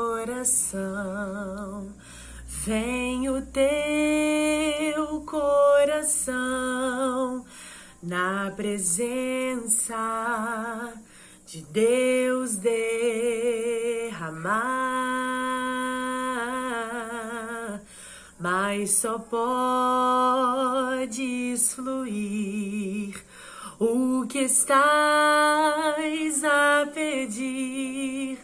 coração, vem o teu coração na presença de Deus derramar, mas só podes fluir o que estás a pedir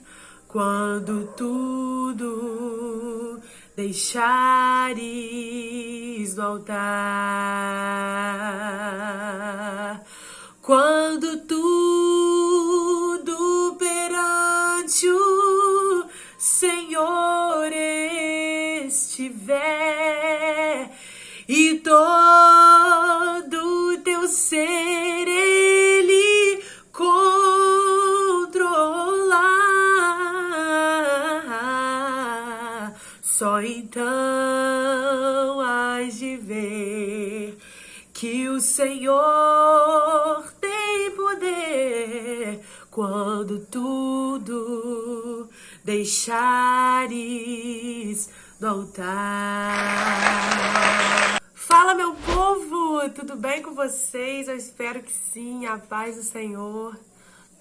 quando tudo deixares do altar. Quando tudo perante o Senhor estiver e todo o teu ser Ele controlar, só então hás de ver que o Senhor tem poder quando tudo deixares do altar. Fala, meu povo! Tudo bem com vocês? Eu espero que sim, a paz do Senhor.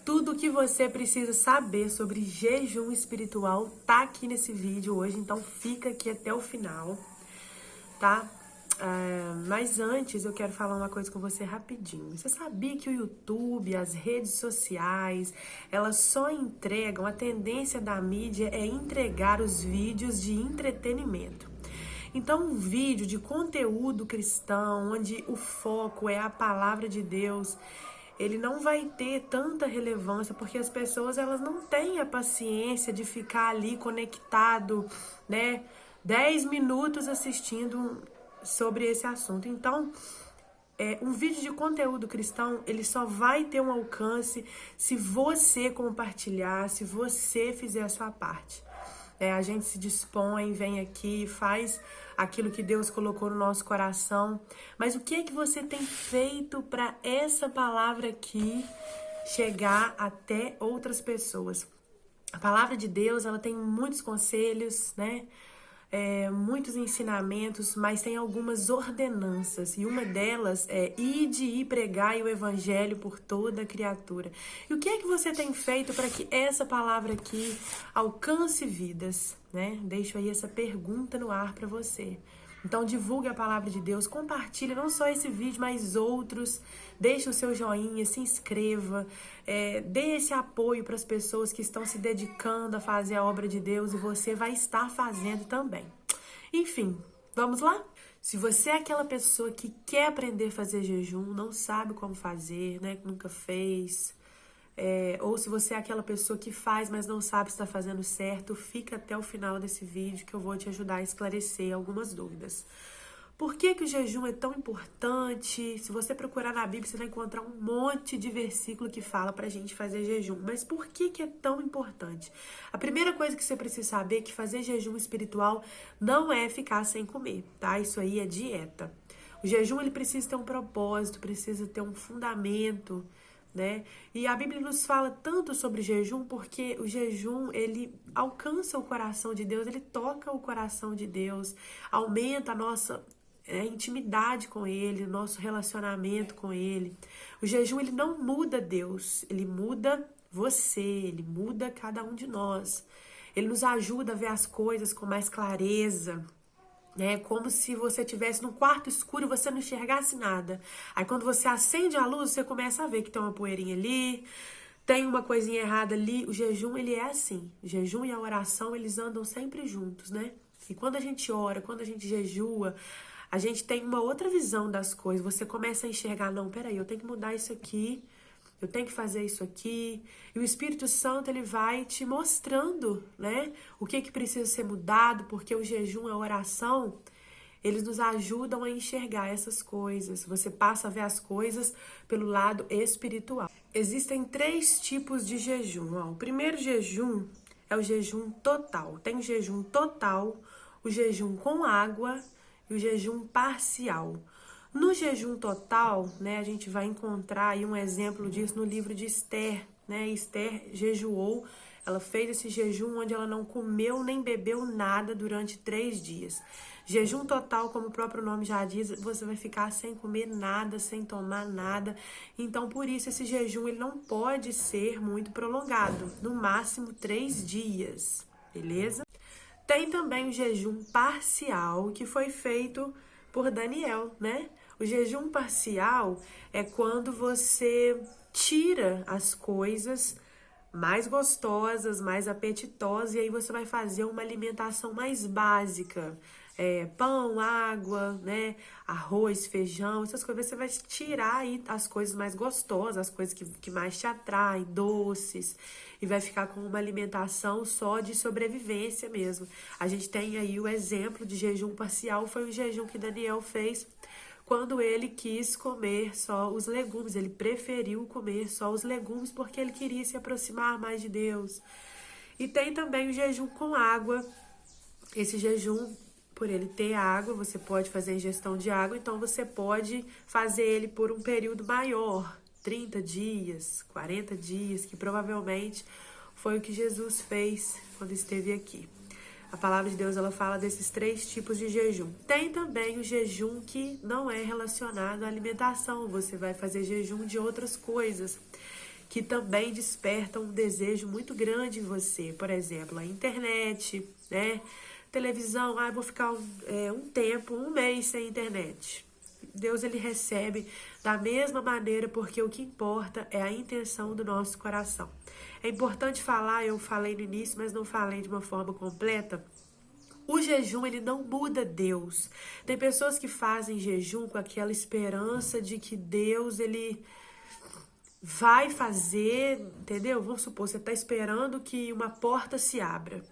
Tudo o que você precisa saber sobre jejum espiritual tá aqui nesse vídeo hoje, então fica aqui até o final, tá? Mas antes eu quero falar uma coisa com você rapidinho. Você sabia que o YouTube, as redes sociais, elas só entregam, a tendência da mídia é entregar os vídeos de entretenimento. Então, um vídeo de conteúdo cristão, onde o foco é a palavra de Deus, ele não vai ter tanta relevância, porque as pessoas elas não têm a paciência de ficar ali conectado, né? 10 minutos assistindo sobre esse assunto. Então, um vídeo de conteúdo cristão, ele só vai ter um alcance se você compartilhar, se você fizer a sua parte. A gente se dispõe, vem aqui, faz aquilo que Deus colocou no nosso coração. Mas o que é que você tem feito para essa palavra aqui chegar até outras pessoas? A palavra de Deus, ela tem muitos conselhos, né? Muitos ensinamentos, mas tem algumas ordenanças, e uma delas é ide e pregai o evangelho por toda a criatura. E o que é que você tem feito para que essa palavra aqui alcance vidas, né? Deixo aí essa pergunta no ar para você. Então divulgue a palavra de Deus, compartilhe não só esse vídeo, mas outros, deixe o seu joinha, se inscreva, dê esse apoio para as pessoas que estão se dedicando a fazer a obra de Deus e você vai estar fazendo também. Enfim, vamos lá? Se você é aquela pessoa que quer aprender a fazer jejum, não sabe como fazer, né, que nunca fez, ou se você é aquela pessoa que faz, mas não sabe se está fazendo certo, fica até o final desse vídeo que eu vou te ajudar a esclarecer algumas dúvidas. Por que que o jejum é tão importante? Se você procurar na Bíblia, você vai encontrar um monte de versículo que fala pra gente fazer jejum. Mas por que que é tão importante? A primeira coisa que você precisa saber é que fazer jejum espiritual não é ficar sem comer, tá? Isso aí é dieta. O jejum, ele precisa ter um propósito, precisa ter um fundamento, né? E a Bíblia nos fala tanto sobre jejum porque o jejum, ele alcança o coração de Deus, ele toca o coração de Deus, aumenta a nossa intimidade com Ele, nosso relacionamento com Ele. O jejum, ele não muda Deus, ele muda você, ele muda cada um de nós. Ele nos ajuda a ver as coisas com mais clareza, né? Como se você estivesse num quarto escuro e você não enxergasse nada. Aí quando você acende a luz, você começa a ver que tem uma poeirinha ali, tem uma coisinha errada ali. O jejum, ele é assim. O jejum e a oração, eles andam sempre juntos, né? E quando a gente ora, quando a gente jejua, a gente tem uma outra visão das coisas. Você começa a enxergar, não, peraí, eu tenho que mudar isso aqui, eu tenho que fazer isso aqui. E o Espírito Santo, ele vai te mostrando, né, o que precisa ser mudado, porque o jejum, a oração, eles nos ajudam a enxergar essas coisas. Você passa a ver as coisas pelo lado espiritual. Existem 3 tipos de jejum. O primeiro jejum é o jejum total. Tem o jejum total, o jejum com água e o jejum parcial. No jejum total, né, a gente vai encontrar aí um exemplo disso no livro de Esther, né? Esther jejuou Ela fez esse jejum onde ela não comeu nem bebeu nada durante 3 dias. Jejum total, como o próprio nome já diz, você vai ficar sem comer nada, sem tomar nada. Então, por isso, esse jejum ele não pode ser muito prolongado. No máximo 3 dias, beleza? Tem também o jejum parcial, que foi feito por Daniel, né? O jejum parcial é quando você tira as coisas mais gostosas, mais apetitosas, e aí você vai fazer uma alimentação mais básica. Pão, água, né? Arroz, feijão, essas coisas. Você vai tirar aí as coisas mais gostosas, as coisas que mais te atraem, doces, e vai ficar com uma alimentação só de sobrevivência mesmo. A gente tem aí o exemplo de jejum parcial, foi o jejum que Daniel fez quando ele quis comer só os legumes. Ele preferiu comer só os legumes porque ele queria se aproximar mais de Deus. E tem também o jejum com água. Esse jejum, por ele ter água, você pode fazer ingestão de água, então você pode fazer ele por um período maior, 30 dias, 40 dias, que provavelmente foi o que Jesus fez quando esteve aqui. A palavra de Deus, ela fala desses 3 tipos de jejum. Tem também o jejum que não é relacionado à alimentação. Você vai fazer jejum de outras coisas que também despertam um desejo muito grande em você. Por exemplo, a internet, né? Televisão, vou ficar um tempo, um mês sem internet. Deus, ele recebe da mesma maneira, porque o que importa é a intenção do nosso coração. É importante falar, eu falei no início, mas não falei de uma forma completa. O jejum, ele não muda Deus. Tem pessoas que fazem jejum com aquela esperança de que Deus, ele vai fazer, entendeu? Vamos supor, você está esperando que uma porta se abra.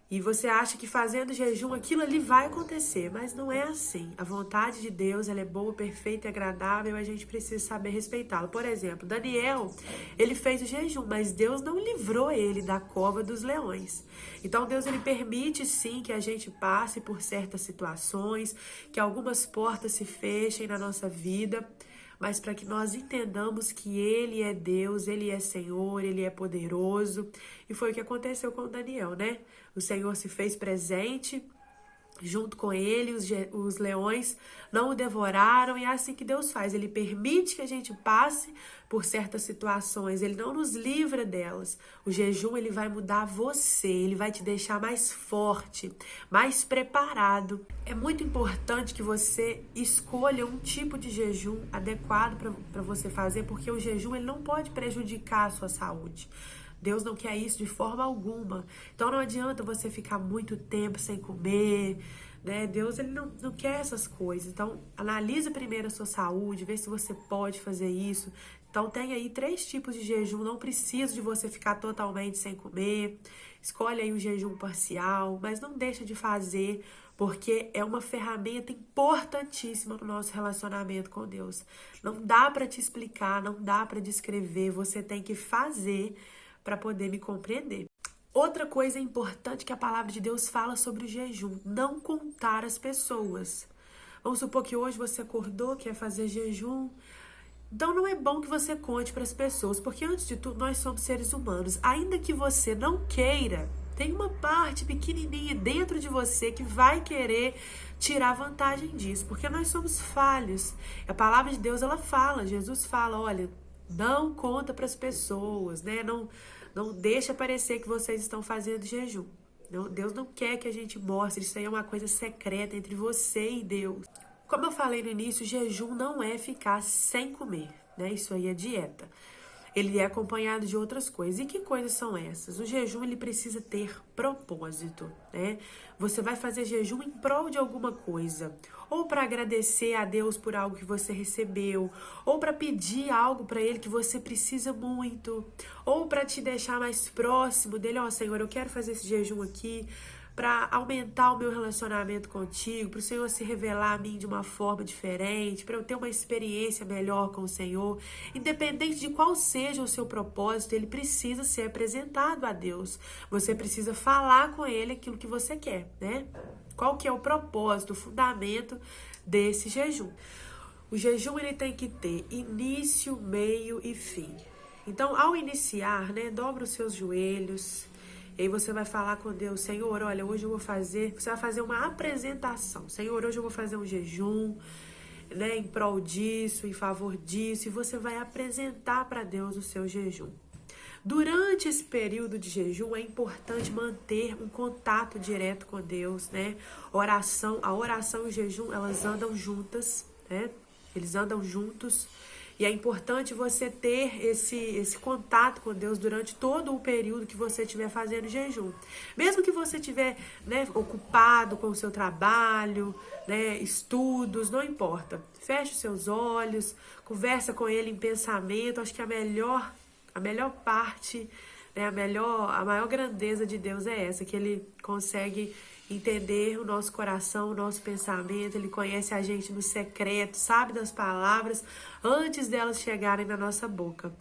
E você acha que fazendo jejum aquilo ali vai acontecer, mas não é assim. A vontade de Deus, ela é boa, perfeita e agradável, e a gente precisa saber respeitá-la. Por exemplo, Daniel, ele fez o jejum, mas Deus não livrou ele da cova dos leões. Então Deus, ele permite sim que a gente passe por certas situações, que algumas portas se fechem na nossa vida, mas para que nós entendamos que Ele é Deus, Ele é Senhor, Ele é poderoso. E foi o que aconteceu com Daniel, né? O Senhor se fez presente junto com ele, os leões não o devoraram, e é assim que Deus faz. Ele permite que a gente passe por certas situações, ele não nos livra delas. O jejum, ele vai mudar você, ele vai te deixar mais forte, mais preparado. É muito importante que você escolha um tipo de jejum adequado para você fazer, porque o jejum, ele não pode prejudicar a sua saúde. Deus não quer isso de forma alguma. Então não adianta você ficar muito tempo sem comer, né? Deus, ele não quer essas coisas. Então analisa primeiro a sua saúde, vê se você pode fazer isso. Então tem aí 3 tipos de jejum. Não precisa de você ficar totalmente sem comer. Escolhe aí o jejum parcial, mas não deixa de fazer, porque é uma ferramenta importantíssima no nosso relacionamento com Deus. Não dá para te explicar, não dá para descrever. Você tem que fazer para poder me compreender. Outra coisa importante que a palavra de Deus fala sobre o jejum: não contar as pessoas. Vamos supor que hoje você acordou, quer fazer jejum. Então não é bom que você conte para as pessoas, porque antes de tudo nós somos seres humanos. Ainda que você não queira, tem uma parte pequenininha dentro de você que vai querer tirar vantagem disso, porque nós somos falhos. A palavra de Deus, ela fala, Jesus fala, olha, não conta para as pessoas, né? Não deixa parecer que vocês estão fazendo jejum. Não, Deus não quer que a gente mostre, isso aí é uma coisa secreta entre você e Deus. Como eu falei no início, jejum não é ficar sem comer, né? Isso aí é dieta. Ele é acompanhado de outras coisas. E que coisas são essas? O jejum, ele precisa ter propósito, né? Você vai fazer jejum em prol de alguma coisa. Ou para agradecer a Deus por algo que você recebeu. Ou para pedir algo para Ele que você precisa muito. Ou para te deixar mais próximo dele. Ó, Senhor, eu quero fazer esse jejum aqui para aumentar o meu relacionamento contigo, para o Senhor se revelar a mim de uma forma diferente, para eu ter uma experiência melhor com o Senhor. Independente de qual seja o seu propósito, ele precisa ser apresentado a Deus. Você precisa falar com ele aquilo que você quer, né? Qual que é o propósito, o fundamento desse jejum? O jejum, ele tem que ter início, meio e fim. Então, ao iniciar, né, dobra os seus joelhos. E aí você vai falar com Deus: Senhor, olha, hoje eu vou fazer... Você vai fazer uma apresentação. Senhor, hoje eu vou fazer um jejum, né, em prol disso, em favor disso. E você vai apresentar para Deus o seu jejum. Durante esse período de jejum é importante manter um contato direto com Deus, né? A oração e o jejum, elas andam juntas, né? Eles andam juntos. E é importante você ter esse contato com Deus durante todo o período que você estiver fazendo jejum. Mesmo que você estiver, né, ocupado com o seu trabalho, né, estudos, não importa. Feche os seus olhos, conversa com Ele em pensamento. Acho que a melhor parte, né, a maior grandeza de Deus é essa, que Ele consegue entender o nosso coração, o nosso pensamento. Ele conhece a gente no secreto, sabe das palavras antes delas chegarem na nossa boca.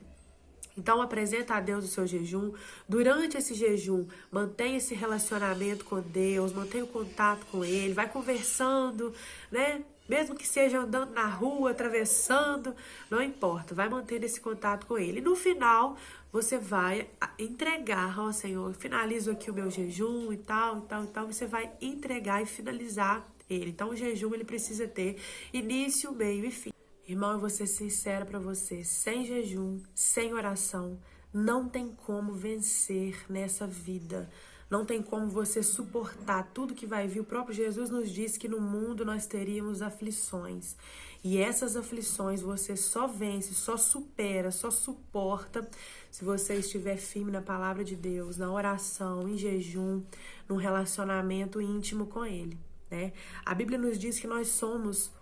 Então apresenta a Deus o seu jejum. Durante esse jejum, mantenha esse relacionamento com Deus, mantenha o contato com Ele, vai conversando, né? Mesmo que seja andando na rua, atravessando, não importa, vai manter esse contato com Ele. E no final, você vai entregar ao Senhor: finalizo aqui o meu jejum e tal, e tal, e tal. Você vai entregar e finalizar ele. Então o jejum, ele precisa ter início, meio e fim. Irmão, eu vou ser sincera para você: sem jejum, sem oração, não tem como vencer nessa vida. Não tem como você suportar tudo que vai vir. O próprio Jesus nos disse que no mundo nós teríamos aflições. E essas aflições você só vence, só supera, só suporta se você estiver firme na palavra de Deus, na oração, em jejum, num relacionamento íntimo com Ele, né? A Bíblia nos diz que nós somos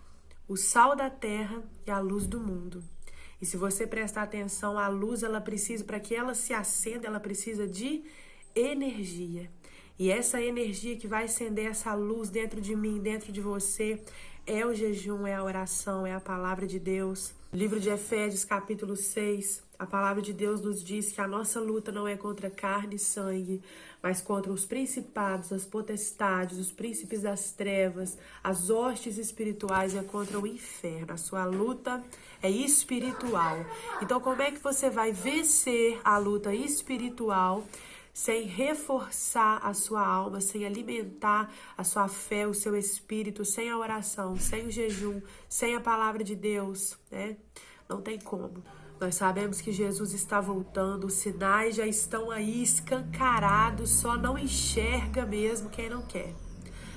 o sal da terra e a luz do mundo. E se você prestar atenção, a luz, ela precisa, para que ela se acenda, ela precisa de energia. E essa energia que vai acender essa luz dentro de mim, dentro de você, é o jejum, é a oração, é a palavra de Deus. Livro de Efésios, capítulo 6, a palavra de Deus nos diz que a nossa luta não é contra carne e sangue, mas contra os principados, as potestades, os príncipes das trevas, as hostes espirituais, é contra o inferno. A sua luta é espiritual. Então, como é que você vai vencer a luta espiritual sem reforçar a sua alma, sem alimentar a sua fé, o seu espírito, sem a oração, sem o jejum, sem a palavra de Deus, né? Não tem como. Nós sabemos que Jesus está voltando, os sinais já estão aí escancarados, só não enxerga mesmo quem não quer.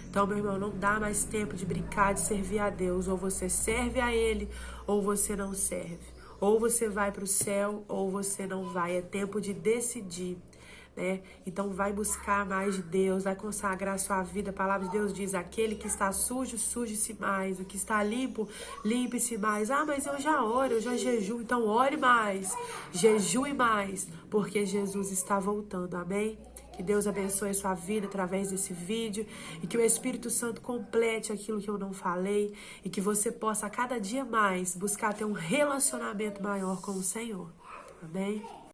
Então, meu irmão, não dá mais tempo de brincar, de servir a Deus. Ou você serve a Ele, ou você não serve. Ou você vai para o céu, ou você não vai. É tempo de decidir, né? Então vai buscar mais de Deus, vai consagrar a sua vida. A palavra de Deus diz: aquele que está sujo, suje-se mais. O que está limpo, limpe-se mais. Ah, mas eu já oro, eu já jejuo. Então ore mais, jejue mais, porque Jesus está voltando, amém? Que Deus abençoe a sua vida através desse vídeo e que o Espírito Santo complete aquilo que eu não falei e que você possa a cada dia mais buscar ter um relacionamento maior com o Senhor, amém?